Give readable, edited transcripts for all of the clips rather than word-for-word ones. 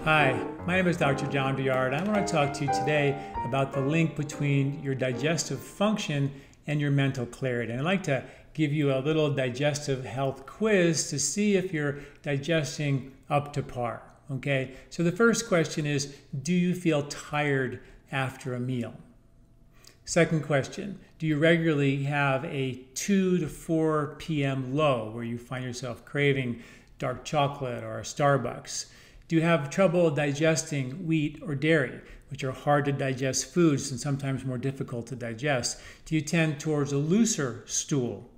Hi, my name is Dr. John Douillard. I want to talk to you today about the link between your digestive function and your mental clarity. And I'd like to give you a little digestive health quiz to see if you're digesting up to par. Okay, so the first question is, do you feel tired after a meal? Second question, do you regularly have a 2 to 4 p.m. low where you find yourself craving dark chocolate or a Starbucks? Do you have trouble digesting wheat or dairy, which are hard to digest foods and sometimes more difficult to digest? Do you tend towards a looser stool?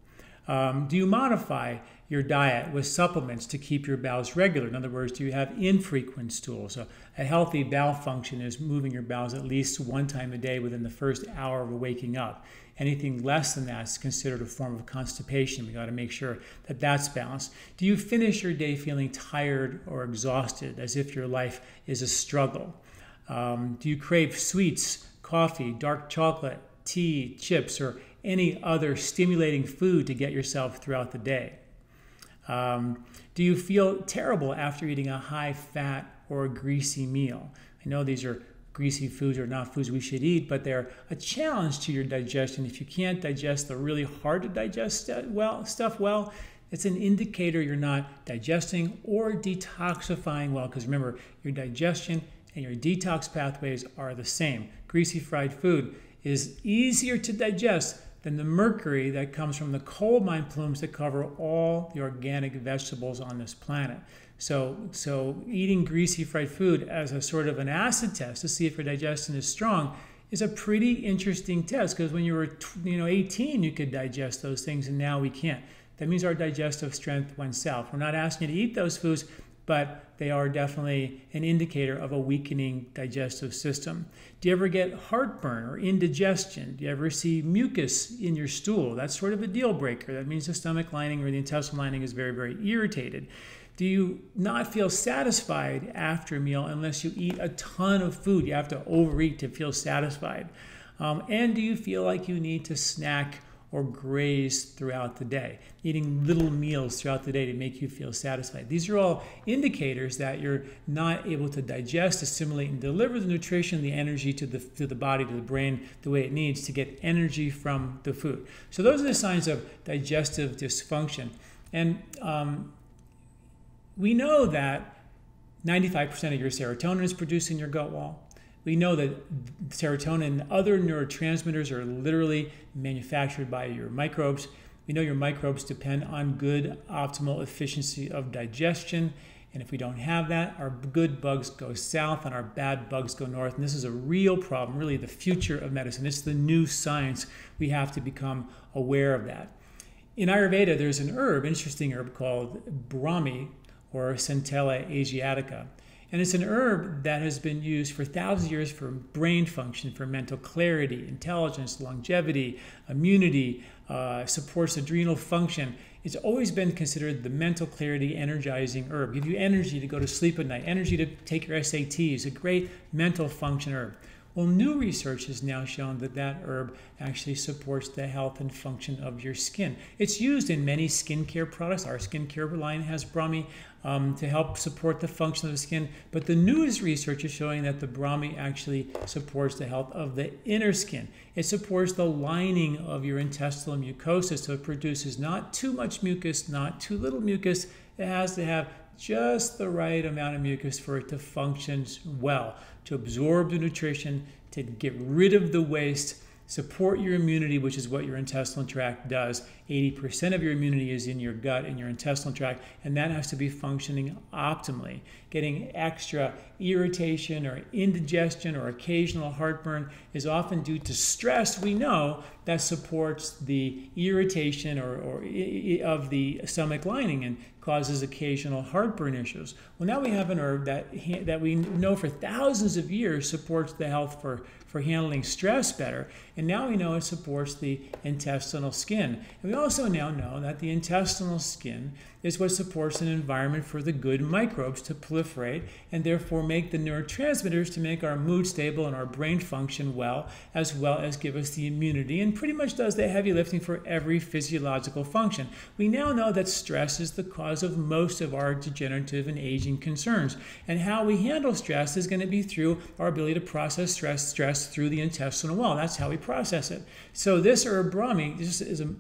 Do you modify your diet with supplements to keep your bowels regular? In other words, do you have infrequent stools? So a healthy bowel function is moving your bowels at least one time a day within the first hour of waking up. Anything less than that is considered a form of constipation. We got to make sure that that's balanced. Do you finish your day feeling tired or exhausted, as if your life is a struggle? Do you crave sweets, coffee, dark chocolate, tea, chips, or any other stimulating food to get yourself throughout the day? Do you feel terrible after eating a high-fat or greasy meal? I know these are greasy foods are not foods we should eat, but they're a challenge to your digestion. If you can't digest the really hard to digest stuff well, it's an indicator you're not digesting or detoxifying well, because remember, your digestion and your detox pathways are the same. Greasy fried food is easier to digest than the mercury that comes from the coal mine plumes that cover all the organic vegetables on this planet. So eating greasy fried food as a sort of an acid test to see if your digestion is strong is a pretty interesting test, because when you were 18 you could digest those things and now we can't. That means our digestive strength went south. We're not asking you to eat those foods, but they are definitely an indicator of a weakening digestive system. Do you ever get heartburn or indigestion? Do you ever see mucus in your stool? That's sort of a deal breaker. That means the stomach lining or the intestinal lining is very, very irritated. Do you not feel satisfied after a meal unless you eat a ton of food? You have to overeat to feel satisfied. And do you feel like you need to snack or graze throughout the day, eating little meals throughout the day to make you feel satisfied? These are all indicators that you're not able to digest, assimilate, and deliver the nutrition, the energy to the body, to the brain, the way it needs to get energy from the food. So those are the signs of digestive dysfunction. And we know that 95% of your serotonin is produced in your gut wall. We know that serotonin and other neurotransmitters are literally manufactured by your microbes. We know your microbes depend on good, optimal efficiency of digestion. And if we don't have that, our good bugs go south and our bad bugs go north. And this is a real problem, really the future of medicine. It's the new science. We have to become aware of that. In Ayurveda, there's an herb, interesting herb called Brahmi, or Centella asiatica. And it's an herb that has been used for thousands of years for brain function, for mental clarity, intelligence, longevity, immunity, supports adrenal function. It's always been considered the mental clarity energizing herb. Give you energy to go to sleep at night, energy to take your SATs, a great mental function herb. Well, new research has now shown that that herb actually supports the health and function of your skin. It's used in many skincare products. Our skincare line has Brahmi to help support the function of the skin. But the newest research is showing that the Brahmi actually supports the health of the inner skin. It supports the lining of your intestinal mucosa, so it produces not too much mucus, not too little mucus. It has to have just the right amount of mucus for it to function well, to absorb the nutrition, to get rid of the waste, support your immunity, which is what your intestinal tract does. 80% of your immunity is in your gut and your intestinal tract, and that has to be functioning optimally. Getting extra irritation or indigestion or occasional heartburn is often due to stress. We know that supports the irritation of the stomach lining and causes occasional heartburn issues. Well, now we have an herb that we know for thousands of years supports the health for handling stress better, and now we know it supports the intestinal skin. And we also now know that the intestinal skin is what supports an environment for the good microbes to proliferate and therefore make the neurotransmitters to make our mood stable and our brain function well as give us the immunity, and pretty much does the heavy lifting for every physiological function. We now know that stress is the cause of most of our degenerative and aging concerns, and how we handle stress is going to be through our ability to process stress through the intestinal wall. That's how we process it. So this herb Brahmi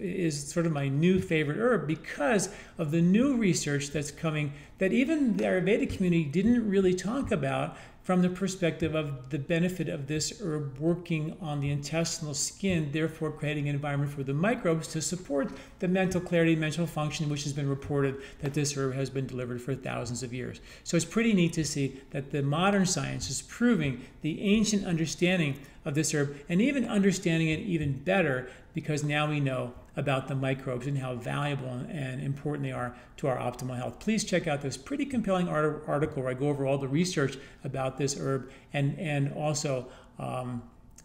is sort of my new favorite herb because of the new research that's coming that even the Ayurvedic community didn't really talk about, from the perspective of the benefit of this herb working on the intestinal skin, therefore creating an environment for the microbes to support the mental clarity, mental function, which has been reported that this herb has been delivered for thousands of years. So it's pretty neat to see that the modern science is proving the ancient understanding of this herb, and even understanding it even better because now we know about the microbes and how valuable and important they are to our optimal health. Please check out this pretty compelling article where I go over all the research about this herb, and also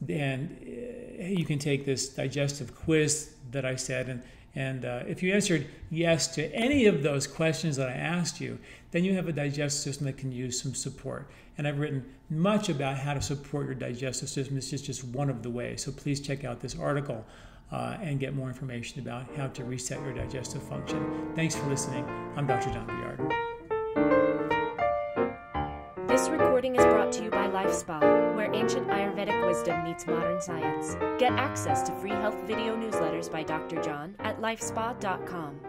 you can take this digestive quiz that I said, and if you answered yes to any of those questions that I asked you, then you have a digestive system that can use some support. And I've written much about how to support your digestive system. This is just one of the ways. So please check out this article and get more information about how to reset your digestive function. Thanks for listening. I'm Dr. John Douillard. This recording is brought to you by LifeSpa, where ancient Ayurvedic wisdom meets modern science. Get access to free health video newsletters by Dr. John at lifespa.com.